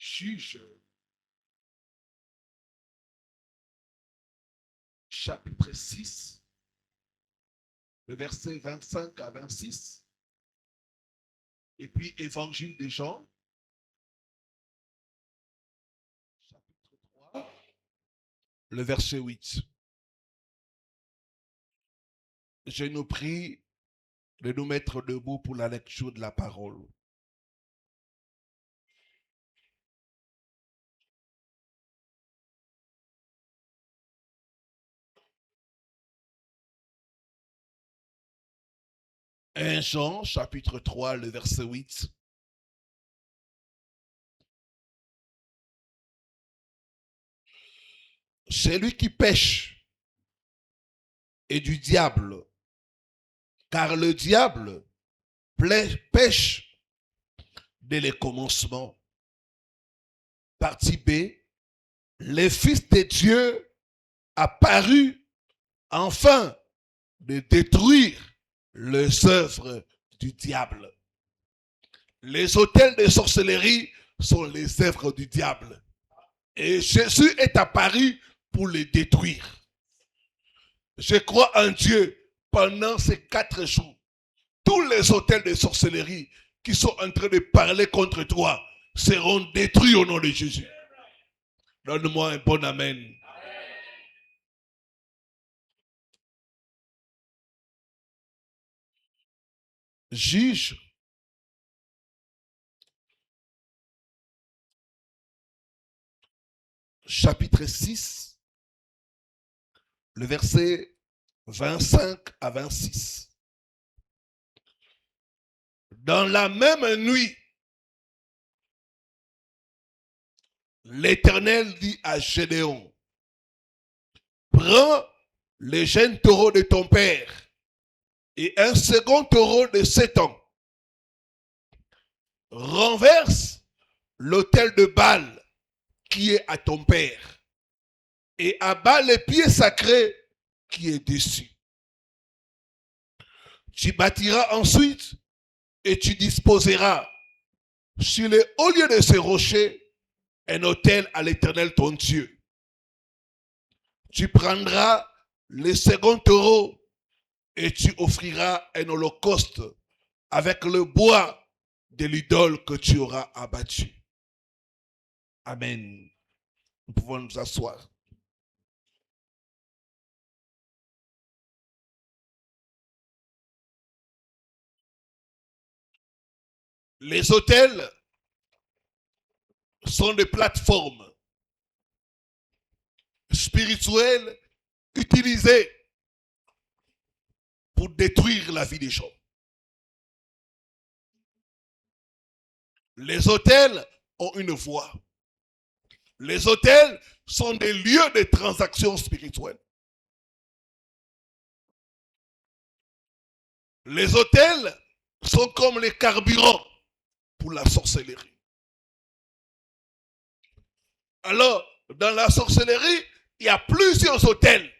Juge, chapitre 6, le verset 25 à 26. Et puis, Évangile de Jean, chapitre 3, le verset 8. Je nous prie de nous mettre debout pour la lecture de la parole. Jean, chapitre 3, le verset 8. Celui qui pêche est du diable, car le diable pêche dès les commencements. Partie B, le Fils de Dieu apparut afin de détruire les œuvres du diable. Les autels de sorcellerie sont les œuvres du diable. Et Jésus est apparu pour les détruire. Je crois en Dieu pendant ces 4 jours. Tous les autels de sorcellerie qui sont en train de parler contre toi seront détruits au nom de Jésus. Donne-moi un bon amen. Juge, chapitre 6, le verset 25 à 26. Dans la même nuit, l'Éternel dit à Gédéon, prends le jeune taureau de ton père et un second taureau de 7 ans. Renverse l'autel de Baal qui est à ton père et abat les pieds sacrés qui est dessus. Tu bâtiras ensuite et tu disposeras sur les hauts lieux de ces rochers un autel à l'Éternel ton Dieu. Tu prendras le second taureau et tu offriras un holocauste avec le bois de l'idole que tu auras abattu. Amen. Nous pouvons nous asseoir. Les autels sont des plateformes spirituelles utilisées pour détruire la vie des gens. Les autels ont une voie. Les autels sont des lieux de transactions spirituelles. Les autels sont comme les carburants pour la sorcellerie. Alors, dans la sorcellerie, il y a plusieurs autels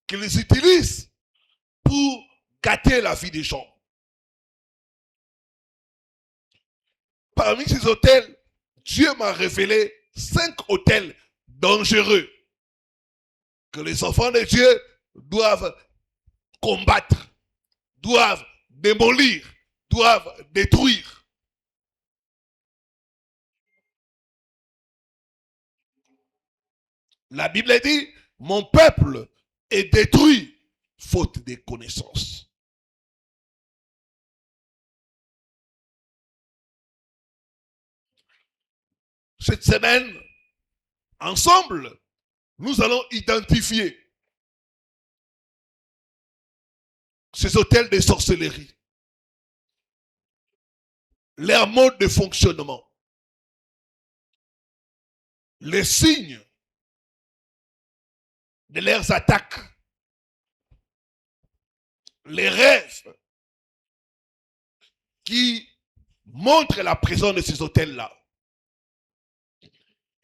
qu'ils utilisent pour gâter la vie des gens. Parmi ces autels, Dieu m'a révélé 5 autels dangereux que les enfants de Dieu doivent combattre, doivent démolir, doivent détruire. La Bible dit, mon peuple est détruit faute de connaissances. Cette semaine, ensemble, nous allons identifier ces autels de sorcellerie, leur mode de fonctionnement, les signes de leurs attaques, les rêves qui montrent la présence de ces autels-là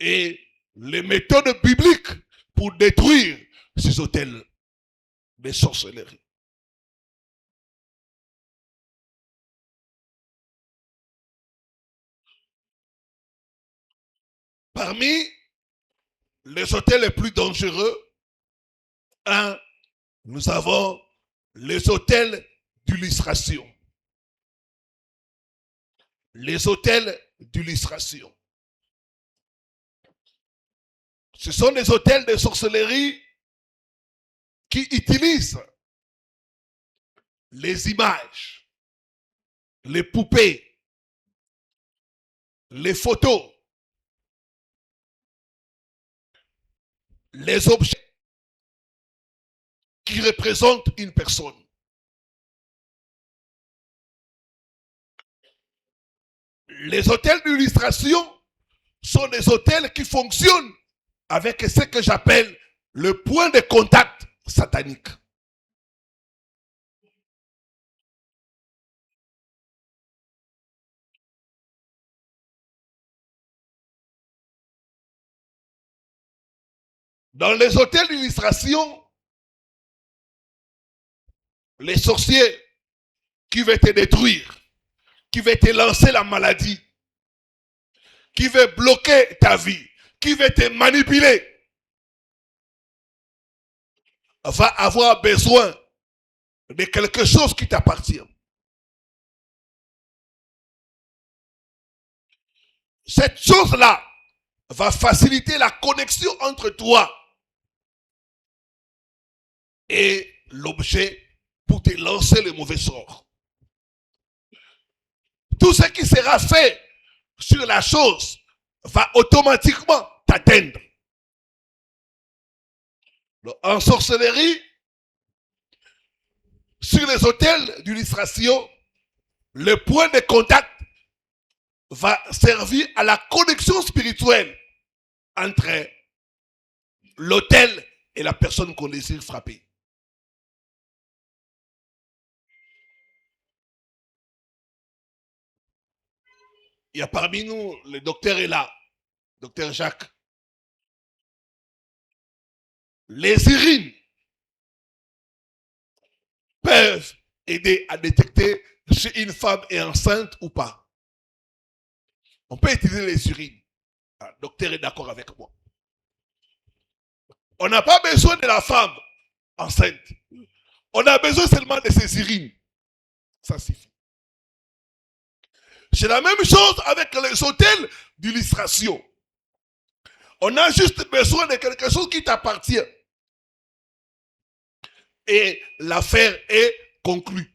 et les méthodes bibliques pour détruire ces autels de sorcellerie. Parmi les hôtels les plus dangereux, nous avons les hôtels d'illustration. Les hôtels d'illustration. Ce sont des hôtels de sorcellerie qui utilisent les images, les poupées, les photos, les objets qui représentent une personne. Les hôtels d'illustration sont des hôtels qui fonctionnent avec ce que j'appelle le point de contact satanique. Dans les hôtels d'illustration, les sorciers qui veulent te détruire, qui veulent te lancer la maladie, qui veut bloquer ta vie, qui veut te manipuler, va avoir besoin de quelque chose qui t'appartient. Cette chose-là va faciliter la connexion entre toi et l'objet pour te lancer le mauvais sort. Tout ce qui sera fait sur la chose va automatiquement t'atteindre. En sorcellerie, sur les hôtels d'illustration, le point de contact va servir à la connexion spirituelle entre l'hôtel et la personne qu'on désire frapper. Il y a parmi nous, le docteur est là, docteur Jacques. Les urines peuvent aider à détecter si une femme est enceinte ou pas. On peut utiliser les urines. Le docteur est d'accord avec moi. On n'a pas besoin de la femme enceinte. On a besoin seulement de ses urines. Ça suffit. C'est la même chose avec les hôtels d'illustration. On a juste besoin de quelque chose qui t'appartient. Et l'affaire est conclue.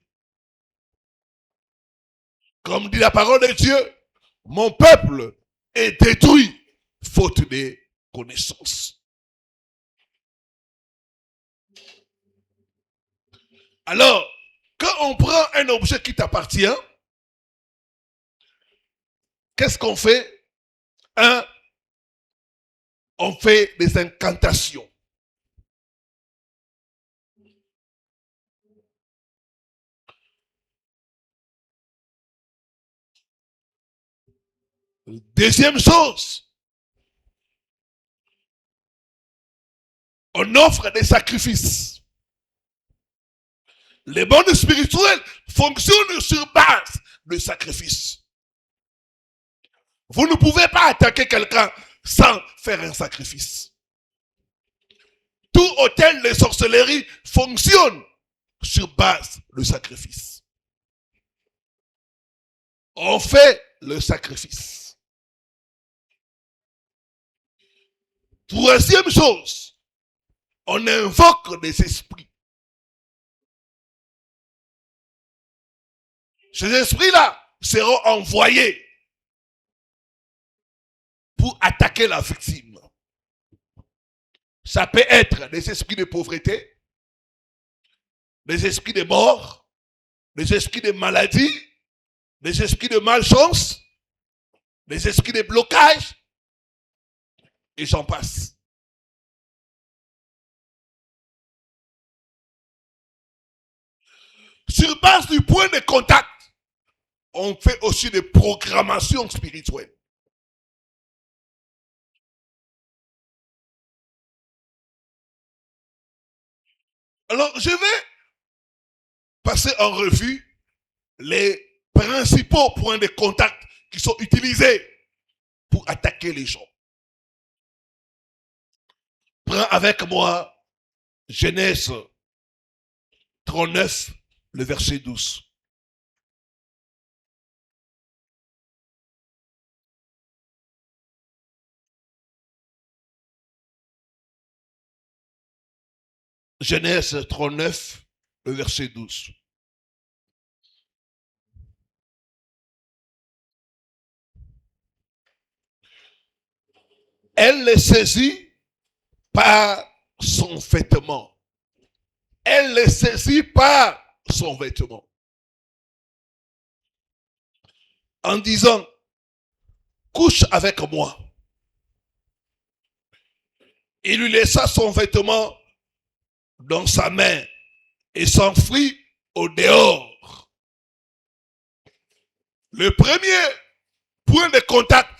Comme dit la parole de Dieu, mon peuple est détruit faute de connaissances. Alors, quand on prend un objet qui t'appartient, qu'est-ce qu'on fait? On fait des incantations. Deuxième chose, on offre des sacrifices. Les mondes spirituels fonctionnent sur base de sacrifices. Vous ne pouvez pas attaquer quelqu'un sans faire un sacrifice. Tout hôtel de sorcellerie fonctionne sur base de sacrifice. On fait le sacrifice. Troisième chose, on invoque des esprits. Ces esprits-là seront envoyés pour attaquer la victime. Ça peut être des esprits de pauvreté, des esprits de mort, des esprits de maladie, des esprits de malchance, des esprits de blocage, et j'en passe. Sur base du point de contact, on fait aussi des programmations spirituelles. Alors, je vais passer en revue les principaux points de contact qui sont utilisés pour attaquer les gens. Prends avec moi Genèse 39, le verset 12. Genèse 39, le verset 12. Elle les saisit par son vêtement. Elle les saisit par son vêtement. En disant, couche avec moi. Il lui laissa son vêtement dans sa main et s'enfuit au dehors. Le premier point de contact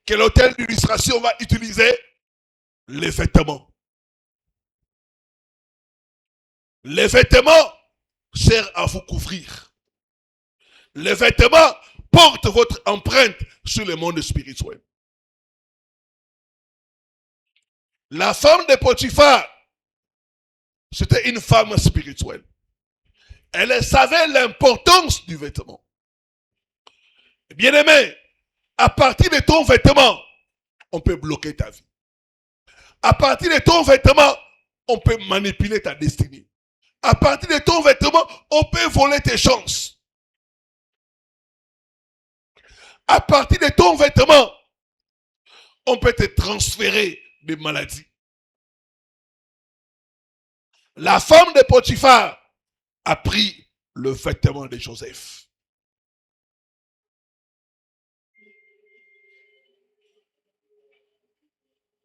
que l'hôtel d'illustration va utiliser, les vêtements. Les vêtements servent à vous couvrir. Les vêtements portent votre empreinte sur le monde spirituel. La femme de Potiphar, c'était une femme spirituelle. Elle savait l'importance du vêtement. Bien-aimé, à partir de ton vêtement, on peut bloquer ta vie. À partir de ton vêtement, on peut manipuler ta destinée. À partir de ton vêtement, on peut voler tes chances. À partir de ton vêtement, on peut te transférer des maladies. La femme de Potiphar a pris le vêtement de Joseph.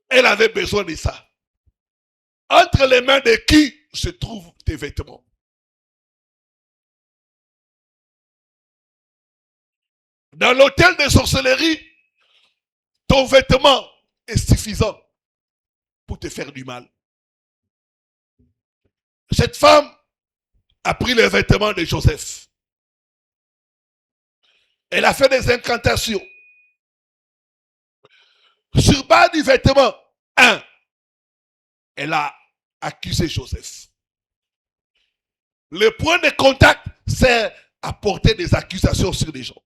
Elle avait besoin de ça. Entre les mains de qui se trouvent tes vêtements? Dans l'hôtel de sorcellerie, ton vêtement est suffisant pour te faire du mal. Cette femme a pris les vêtements de Joseph. Elle a fait des incantations. Sur base du vêtement, elle a accusé Joseph. Le point de contact, c'est à porter des accusations sur les gens.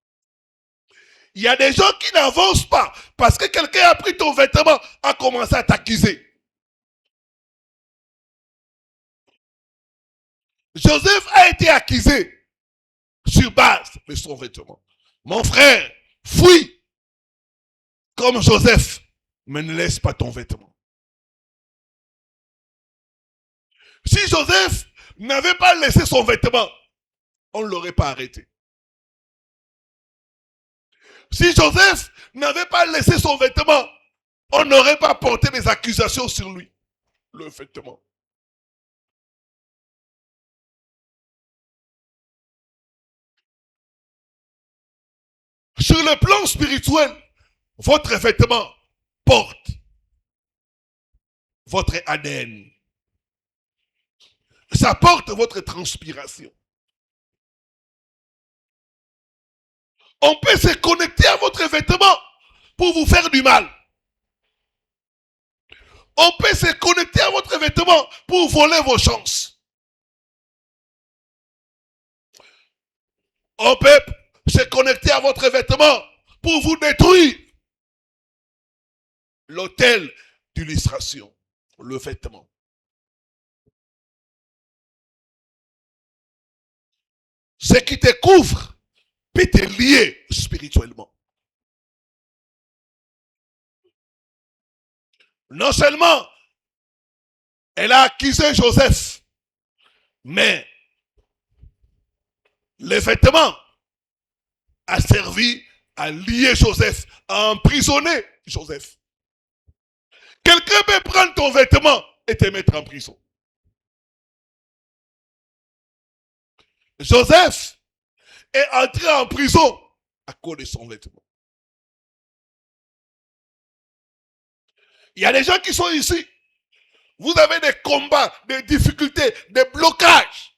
Il y a des gens qui n'avancent pas parce que quelqu'un a pris ton vêtement, a commencé à t'accuser. Joseph a été accusé sur base de son vêtement. Mon frère, fuis comme Joseph, mais ne laisse pas ton vêtement. Si Joseph n'avait pas laissé son vêtement, on ne l'aurait pas arrêté. Si Joseph n'avait pas laissé son vêtement, on n'aurait pas porté des accusations sur lui. Le vêtement. Sur le plan spirituel, votre vêtement porte votre ADN. Ça porte votre transpiration. On peut se connecter à votre vêtement pour vous faire du mal. On peut se connecter à votre vêtement pour voler vos chances. On peut se connecter à votre vêtement pour vous détruire. L'hôtel d'illustration, le vêtement. Ce qui te couvre peut te lier spirituellement. Non seulement elle a accusé Joseph, mais le vêtement a servi à lier Joseph, à emprisonner Joseph. Quelqu'un peut prendre ton vêtement et te mettre en prison. Joseph est entré en prison à cause de son vêtement. Il y a des gens qui sont ici. Vous avez des combats, des difficultés, des blocages.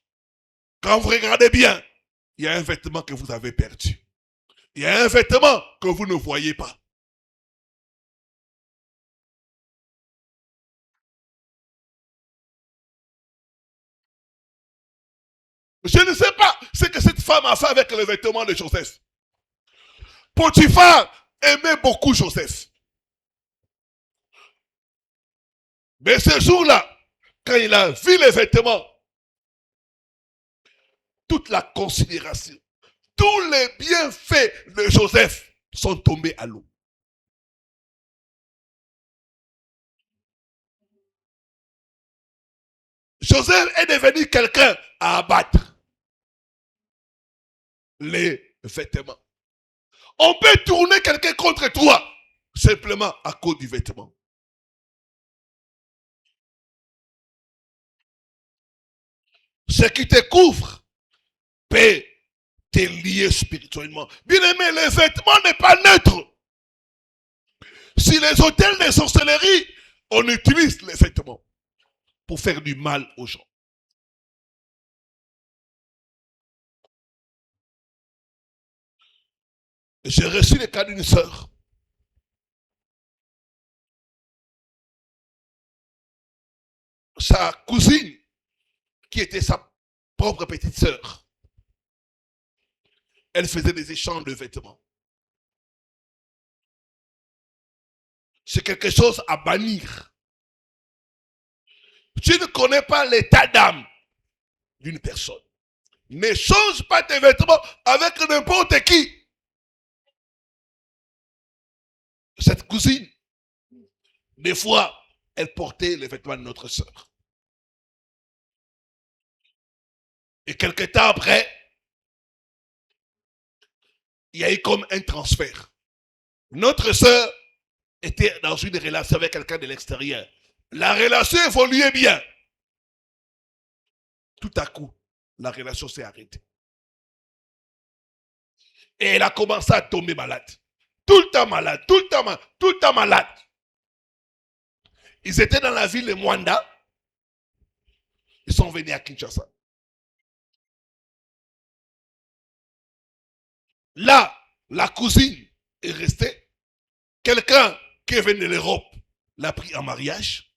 Quand vous regardez bien, il y a un vêtement que vous avez perdu. Il y a un vêtement que vous ne voyez pas. Je ne sais pas ce que cette femme a fait avec les vêtements de Joseph. Potiphar aimait beaucoup Joseph. Mais ce jour-là, quand il a vu les vêtements, toute la considération, tous les bienfaits de Joseph sont tombés à l'eau. Joseph est devenu quelqu'un à abattre. Les vêtements. On peut tourner quelqu'un contre toi simplement à cause du vêtement. Ce qui te couvre peut te lier spirituellement. Bien aimé, les vêtements n'est pas neutre. Si les hôtels de sorcellerie, on utilise les vêtements pour faire du mal aux gens. J'ai reçu le cas d'une sœur. Sa cousine, qui était sa propre petite sœur, elle faisait des échanges de vêtements. C'est quelque chose à bannir. Tu ne connais pas l'état d'âme d'une personne. N'échange pas tes vêtements avec n'importe qui. Cette cousine, des fois, elle portait les vêtements de notre sœur. Et quelque temps après, il y a eu comme un transfert. Notre sœur était dans une relation avec quelqu'un de l'extérieur. La relation évoluait bien. Tout à coup, la relation s'est arrêtée. Et elle a commencé à tomber malade. Tout le temps malade, tout le temps malade, tout le temps malade. Ils étaient dans la ville de Mwanda. Ils sont venus à Kinshasa. Là, la cousine est restée. Quelqu'un qui est venu de l'Europe l'a pris en mariage.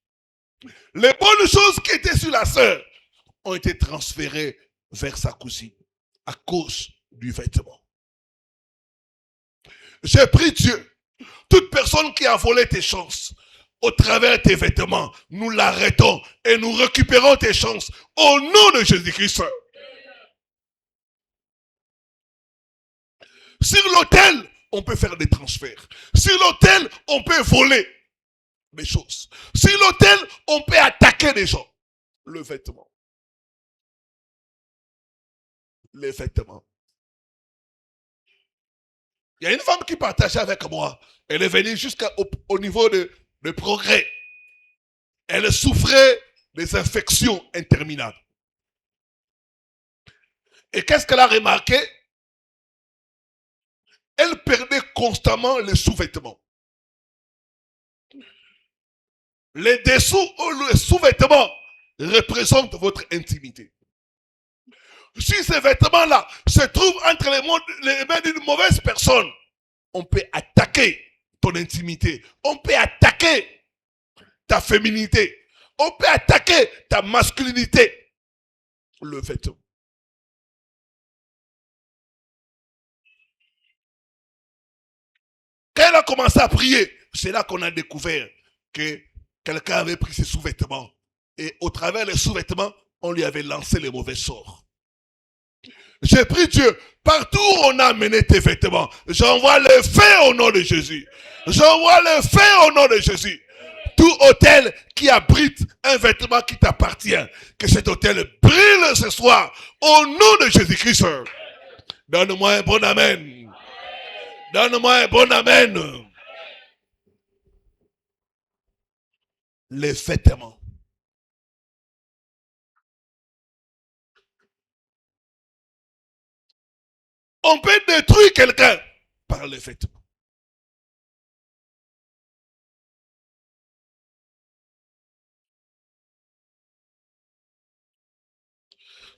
Les bonnes choses qui étaient sur la sœur ont été transférées vers sa cousine à cause du vêtement. J'ai pris Dieu. Toute personne qui a volé tes chances au travers de tes vêtements, nous l'arrêtons et nous récupérons tes chances au nom de Jésus-Christ. Sur l'autel, on peut faire des transferts. Sur l'autel, on peut voler des choses. Sur l'autel, on peut attaquer des gens. Le vêtement. Les vêtements. Il y a une femme qui partageait avec moi. Elle est venue jusqu'au niveau de progrès. Elle souffrait des infections interminables. Et qu'est-ce qu'elle a remarqué? Elle perdait constamment les sous-vêtements. Les dessous ou les sous-vêtements représentent votre intimité. Si ces vêtements-là se trouvent entre les mains d'une mauvaise personne, on peut attaquer ton intimité. On peut attaquer ta féminité. On peut attaquer ta masculinité. Le vêtement. Quand elle a commencé à prier, c'est là qu'on a découvert que quelqu'un avait pris ses sous-vêtements. Et au travers des sous-vêtements, on lui avait lancé les mauvais sorts. J'ai pris Dieu. Partout où on a amené tes vêtements, j'envoie le feu au nom de Jésus. J'envoie le feu au nom de Jésus. Tout hôtel qui abrite un vêtement qui t'appartient, que cet hôtel brille ce soir au nom de Jésus-Christ. Donne-moi un bon amen. Donne-moi un bon amen. Les vêtements. On peut détruire quelqu'un par les vêtements.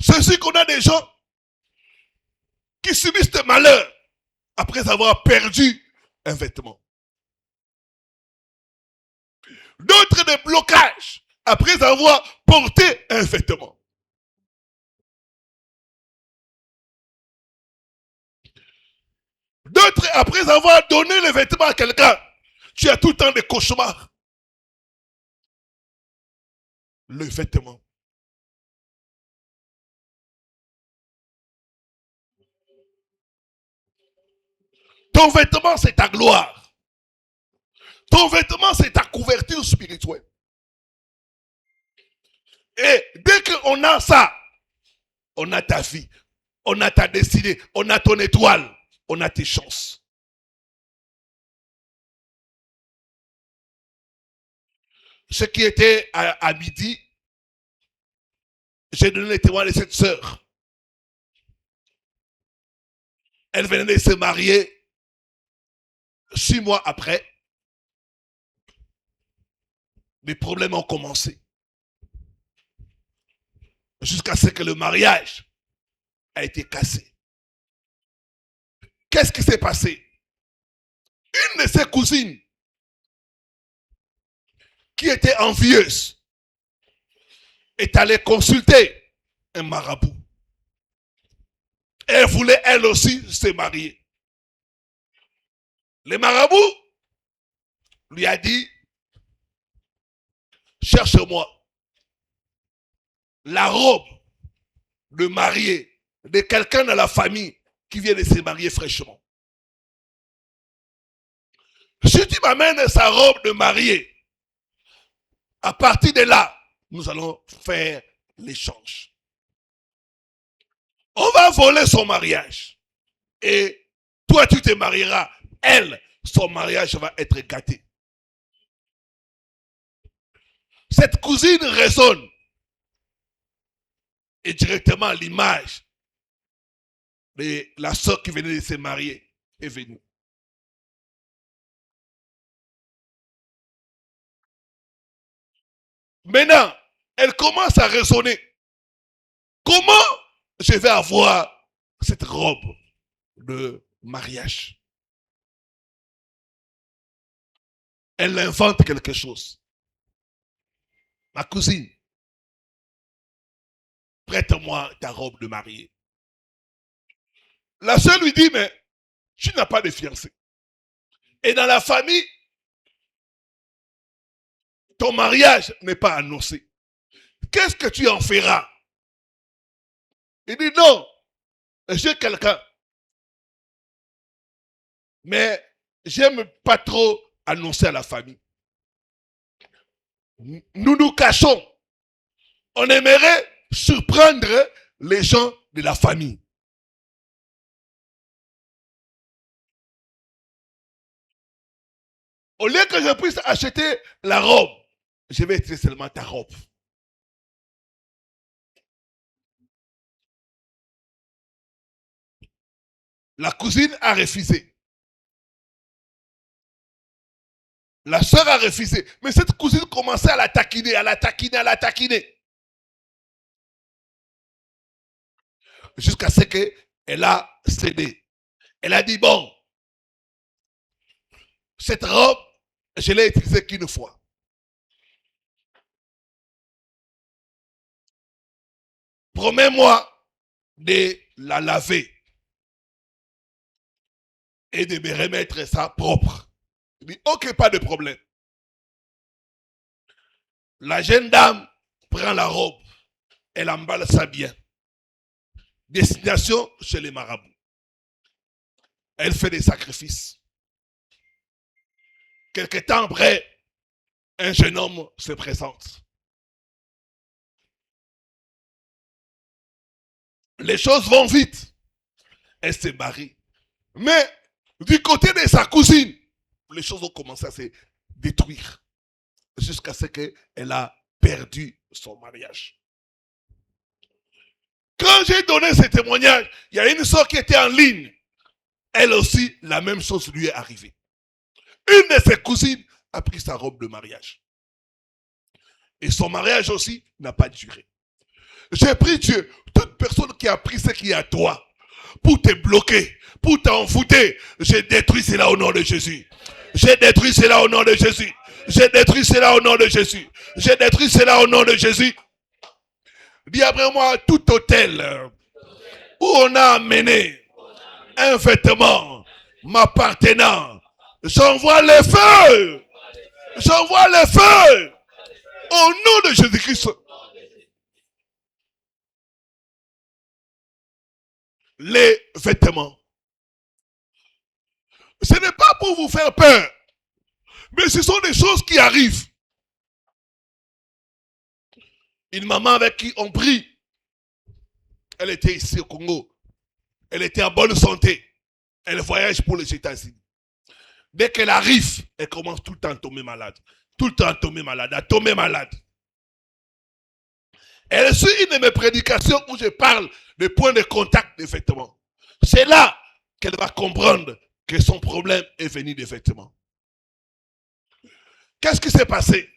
Ceci qu'on a des gens qui subissent des malheurs après avoir perdu un vêtement. D'autres des blocages après avoir porté un vêtement. D'autres, après avoir donné les vêtements à quelqu'un, tu as tout le temps des cauchemars. Le vêtement. Ton vêtement, c'est ta gloire. Ton vêtement, c'est ta couverture spirituelle. Et dès qu'on a ça, on a ta vie, on a ta destinée, on a ton étoile, on a tes chances. Ce qui était à midi, j'ai donné le témoin de cette sœur. Elle venait de se marier 6 mois après. Les problèmes ont commencé. Jusqu'à ce que le mariage a été cassé. Qu'est-ce qui s'est passé? Une de ses cousines, qui était envieuse, est allée consulter un marabout. Elle voulait elle aussi se marier. Le marabout lui a dit, cherche-moi la robe de mariée de quelqu'un dans la famille qui vient de se marier fraîchement. Si tu m'amènes sa robe de mariée, à partir de là, nous allons faire l'échange. On va voler son mariage. Et toi, tu te marieras. Elle, son mariage va être gâté. Cette cousine raisonne. Et directement, l'image de la soeur qui venait de se marier est venue. Maintenant, elle commence à raisonner. Comment je vais avoir cette robe de mariage? Elle invente quelque chose. Ma cousine, prête-moi ta robe de mariée. La sœur lui dit, mais tu n'as pas de fiancé. Et dans la famille, ton mariage n'est pas annoncé. Qu'est-ce que tu en feras? Il dit, non, j'ai quelqu'un. Mais j'aime pas trop annoncer à la famille. Nous nous cachons. On aimerait surprendre les gens de la famille. Au lieu que je puisse acheter la robe, je vais acheter seulement ta robe. La cousine a refusé. La sœur a refusé. Mais cette cousine commençait à la taquiner, à la taquiner, à la taquiner. Jusqu'à ce qu'elle a cédé. Elle a dit, bon, cette robe, je l'ai utilisée qu'une fois. Promets-moi de la laver et de me remettre ça propre. Il dit, ok, pas de problème. La jeune dame prend la robe, elle emballe ça bien. Destination chez les marabouts. Elle fait des sacrifices. Quelque temps après, un jeune homme se présente. Les choses vont vite. Elle se marie. Mais du côté de sa cousine, les choses ont commencé à se détruire. Jusqu'à ce qu'elle a perdu son mariage. Quand j'ai donné ce témoignage, il y a une soeur qui était en ligne. Elle aussi, la même chose lui est arrivée. Une de ses cousines a pris sa robe de mariage. Et son mariage aussi n'a pas duré. J'ai pris Dieu, toute personne qui a pris ce qui est à toi, pour te bloquer, pour t'envoûter, j'ai détruit cela au nom de Jésus. J'ai détruit cela au nom de Jésus. J'ai détruit cela au nom de Jésus. J'ai détruit cela au nom de Jésus. Dis après moi, tout hôtel où on a amené un vêtement m'appartenant. J'envoie les feux. J'envoie les feux. Au nom de Jésus-Christ. Les vêtements. Ce n'est pas pour vous faire peur, mais ce sont des choses qui arrivent. Une maman avec qui on prie, elle était ici au Congo. Elle était en bonne santé. Elle voyage pour les États-Unis. Dès qu'elle arrive, elle commence tout le temps à tomber malade. Tout le temps à tomber malade, à tomber malade. Elle suit une de mes prédications où je parle des points de contact des vêtements. C'est là qu'elle va comprendre que son problème est venu des vêtements. Qu'est-ce qui s'est passé?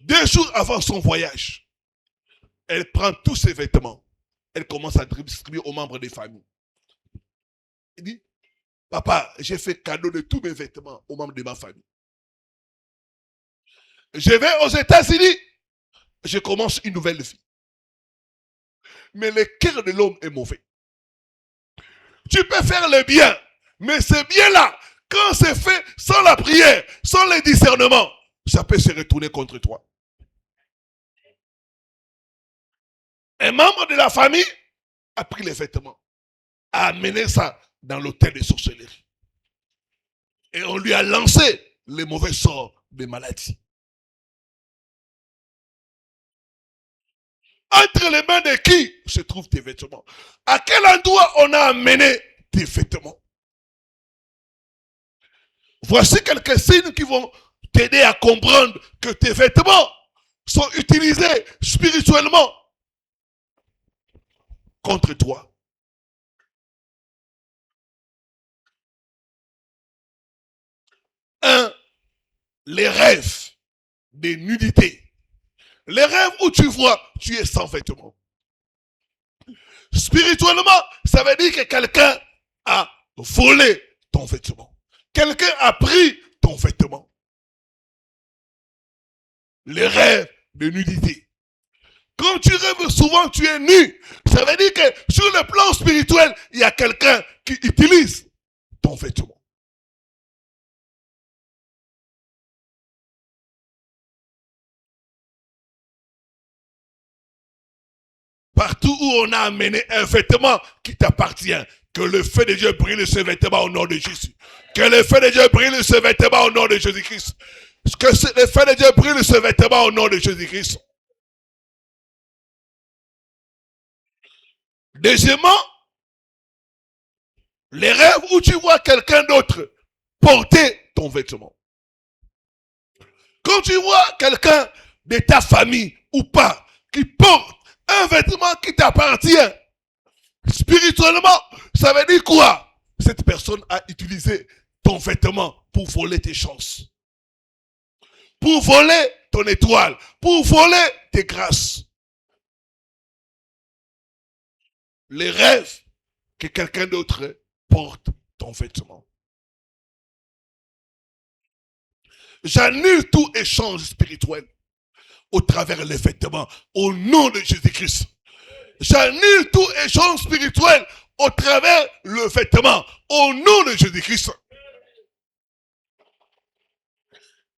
2 jours avant son voyage, elle prend tous ses vêtements. Elle commence à distribuer aux membres des familles. Elle dit, papa, j'ai fait cadeau de tous mes vêtements aux membres de ma famille. Je vais aux États-Unis. Je commence une nouvelle vie. Mais le cœur de l'homme est mauvais. Tu peux faire le bien, mais ce bien-là, quand c'est fait sans la prière, sans le discernement, ça peut se retourner contre toi. Un membre de la famille a pris les vêtements, a amené ça dans l'hôtel de sorcellerie. Et on lui a lancé les mauvais sorts des maladies. Entre les mains de qui se trouvent tes vêtements? À quel endroit on a amené tes vêtements? Voici quelques signes qui vont t'aider à comprendre que tes vêtements sont utilisés spirituellement contre toi. 1. Les rêves de nudité. Les rêves où tu vois, tu es sans vêtements. Spirituellement, ça veut dire que quelqu'un a volé ton vêtement. Quelqu'un a pris ton vêtement. Les rêves de nudité. Quand tu rêves souvent, tu es nu. Ça veut dire que sur le plan spirituel, il y a quelqu'un qui utilise ton vêtement. Partout où on a amené un vêtement qui t'appartient, que le feu de Dieu brûle ce vêtement au nom de Jésus. Que le feu de Dieu brûle ce vêtement au nom de Jésus-Christ. Que le feu de Dieu brûle ce vêtement au nom de Jésus-Christ. Deuxièmement, les rêves où tu vois quelqu'un d'autre porter ton vêtement. Quand tu vois quelqu'un de ta famille ou pas qui porte un vêtement qui t'appartient, spirituellement, ça veut dire quoi? Cette personne a utilisé ton vêtement pour voler tes chances, pour voler ton étoile, pour voler tes grâces. Les rêves que quelqu'un d'autre porte ton vêtement. J'annule tout échange spirituel au travers les vêtements, au nom de Jésus-Christ. J'annule tout échange spirituel au travers le vêtement, au nom de Jésus-Christ.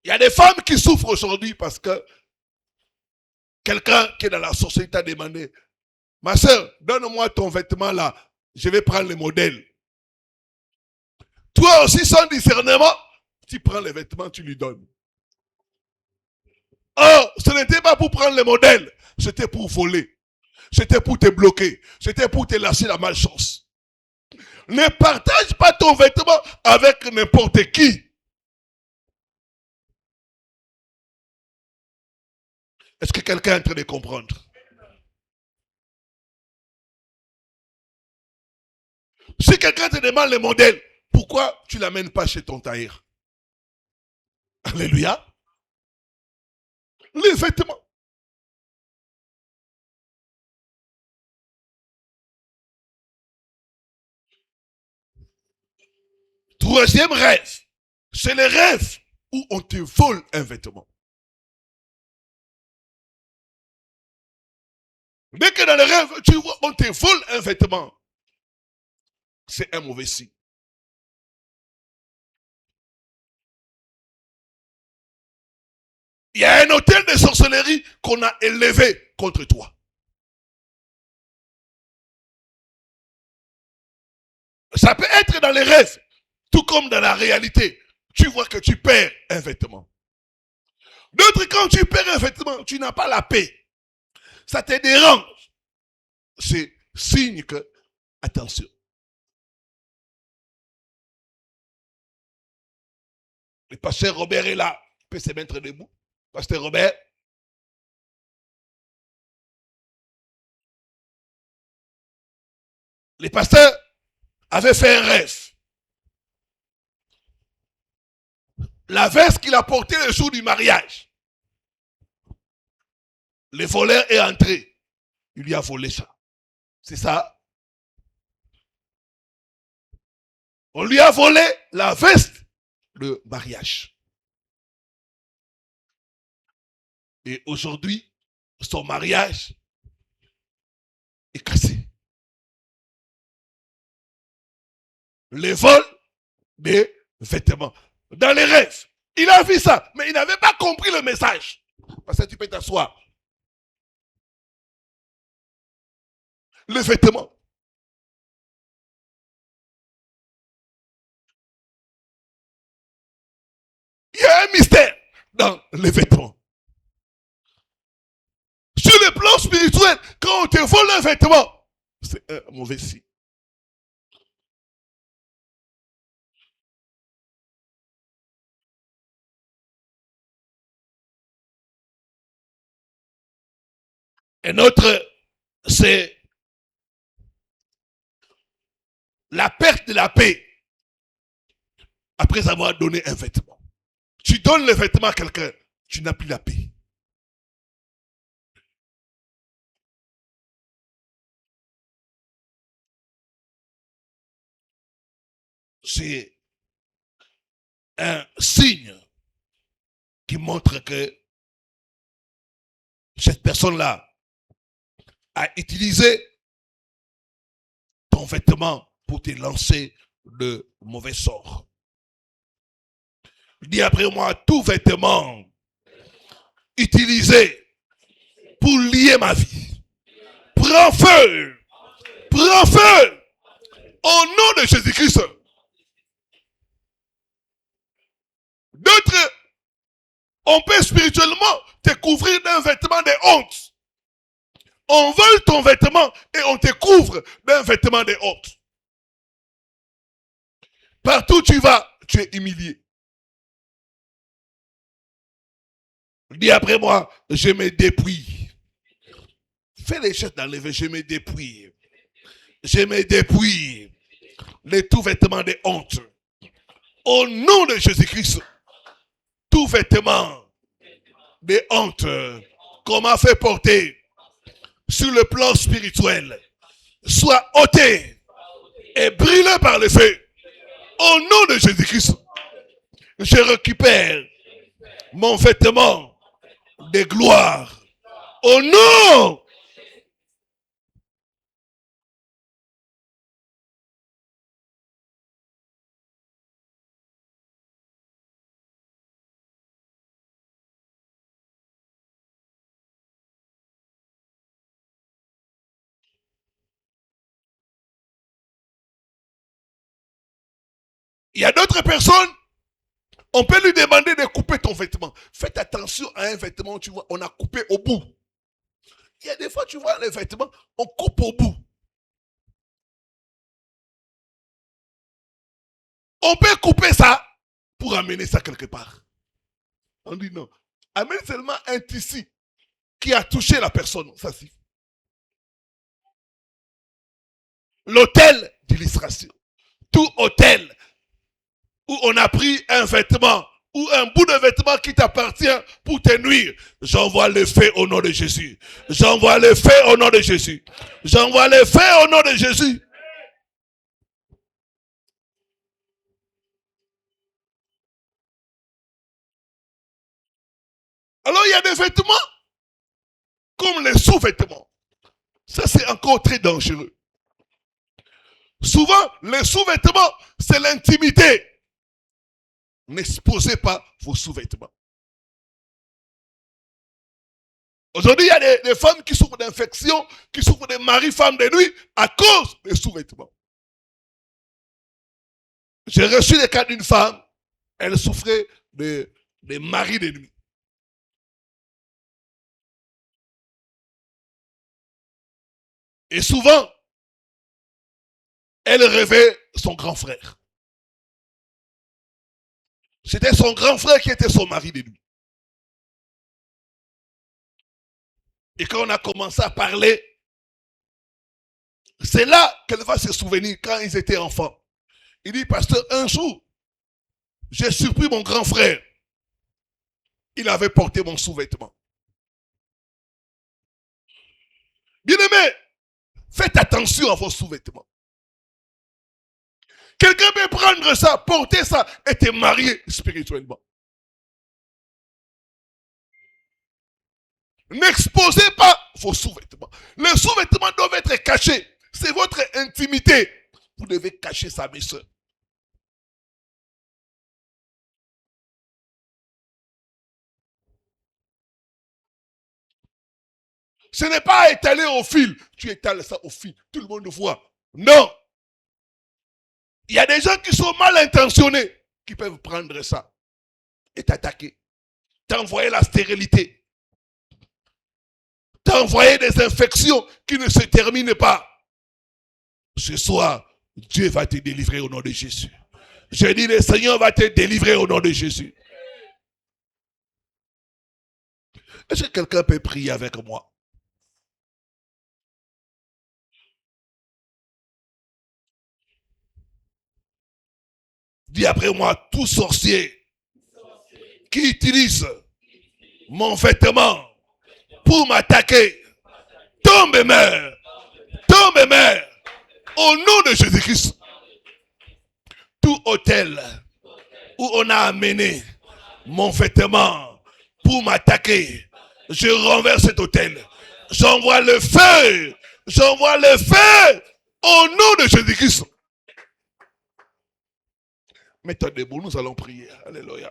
Il y a des femmes qui souffrent aujourd'hui parce que quelqu'un qui est dans la société a demandé, ma soeur, donne-moi ton vêtement là, je vais prendre le modèle. Toi aussi, sans discernement, tu prends les vêtements, tu lui donnes. Or, ce n'était pas pour prendre le modèle, c'était pour voler. C'était pour te bloquer. C'était pour te lâcher la malchance. Ne partage pas ton vêtement avec n'importe qui. Est-ce que quelqu'un est en train de comprendre? Si quelqu'un te demande le modèle, pourquoi tu ne l'amènes pas chez ton tailleur? Alléluia. Les vêtements. Troisième rêve, c'est le rêve où on te vole un vêtement. Dès que dans le rêve, tu vois, on te vole un vêtement. c'est un mauvais signe. Il y a un hôtel de sorcellerie qu'on a élevé contre toi. Ça peut être dans les rêves, tout comme dans la réalité. Tu vois que tu perds un vêtement. D'autres, quand tu perds un vêtement, tu n'as pas la paix. Ça te dérange. C'est signe que, attention. Le pasteur Robert est là. Il peut se mettre debout. Pasteur Robert. Le pasteur avait fait un rêve. La veste qu'il a portée le jour du mariage. Le voleur est entré. Il lui a volé ça. C'est ça. On lui a volé la veste de mariage. Et aujourd'hui, son mariage est cassé. Le vol des vêtements. Dans les rêves, il a vu ça, mais il n'avait pas compris le message. Parce que tu peux t'asseoir. Le vêtement. Il y a un mystère dans les vêtements. Sur le plan spirituel, quand on te vole un vêtement, c'est un mauvais signe. Un autre, c'est la perte de la paix après avoir donné un vêtement. Tu donnes le vêtement à quelqu'un, tu n'as plus la paix. C'est un signe qui montre que cette personne-là a utilisé ton vêtement pour te lancer de mauvais sorts. Dis après moi, tout vêtement utilisé pour lier ma vie, prends feu, prends feu, au nom de Jésus-Christ. D'autres, on peut spirituellement te couvrir d'un vêtement de honte. On vole ton vêtement et on te couvre d'un vêtement de honte. Partout où tu vas, tu es humilié. Dis après moi, je me dépouille. Fais les gestes d'enlever, je me dépouille. Je me dépouille de tout vêtement de honte. Au nom de Jésus-Christ, tout vêtement de honte qu'on m'a fait porter sur le plan spirituel soit ôté et brûlé par le feu. Au nom de Jésus-Christ, je récupère mon vêtement de gloire. Au nom. Il y a d'autres personnes, on peut lui demander de couper ton vêtement. Faites attention à un vêtement, tu vois, on a coupé au bout. Il y a des fois, tu vois, les vêtements, on coupe au bout. On peut couper ça pour amener ça quelque part. On dit non. Amène seulement un tissu qui a touché la personne. Ça suffit. L'hôtel d'illustration. Tout hôtel où on a pris un vêtement ou un bout de vêtement qui t'appartient pour te nuire, j'envoie le feu au nom de Jésus. J'envoie le feu au nom de Jésus. J'envoie le feu au nom de Jésus. Alors il y a des vêtements comme les sous-vêtements. Ça c'est encore très dangereux. souvent, les sous-vêtements, c'est l'intimité. N'exposez pas vos sous-vêtements. Aujourd'hui, il y a des femmes qui souffrent d'infections, qui souffrent de maris-femmes de nuit à cause des sous-vêtements. J'ai reçu le cas d'une femme, elle souffrait de maris de nuit. Et souvent, elle rêvait son grand frère. C'était son grand frère qui était son mari de nuit. Et quand on a commencé à parler, c'est là qu'elle va se souvenir quand ils étaient enfants. Il dit, pasteur, un jour, j'ai surpris mon grand frère. Il avait porté mon sous-vêtement. Bien-aimé, faites attention à vos sous-vêtements. Quelqu'un peut prendre ça, porter ça et te marier spirituellement. N'exposez pas vos sous-vêtements. Les sous-vêtements doivent être cachés. C'est votre intimité. Vous devez cacher ça, mes soeurs. Ce n'est pas étaler au fil. Tu étales ça au fil. Tout le monde voit. Non. Il y a des gens qui sont mal intentionnés qui peuvent prendre ça et t'attaquer. T'envoyer la stérilité. T'envoyer des infections qui ne se terminent pas. Ce soir, Dieu va te délivrer au nom de Jésus. Je dis, le Seigneur va te délivrer au nom de Jésus. Est-ce que quelqu'un peut prier avec moi? Dis après moi, tout sorcier qui utilise mon vêtement pour m'attaquer, tombe et meurt. Tombe et meurt. Au nom de Jésus-Christ. Tout hôtel où on a amené mon vêtement pour m'attaquer, je renverse cet hôtel. J'envoie le feu. J'envoie le feu au nom de Jésus-Christ. Mettez debout, nous allons prier. Alléluia.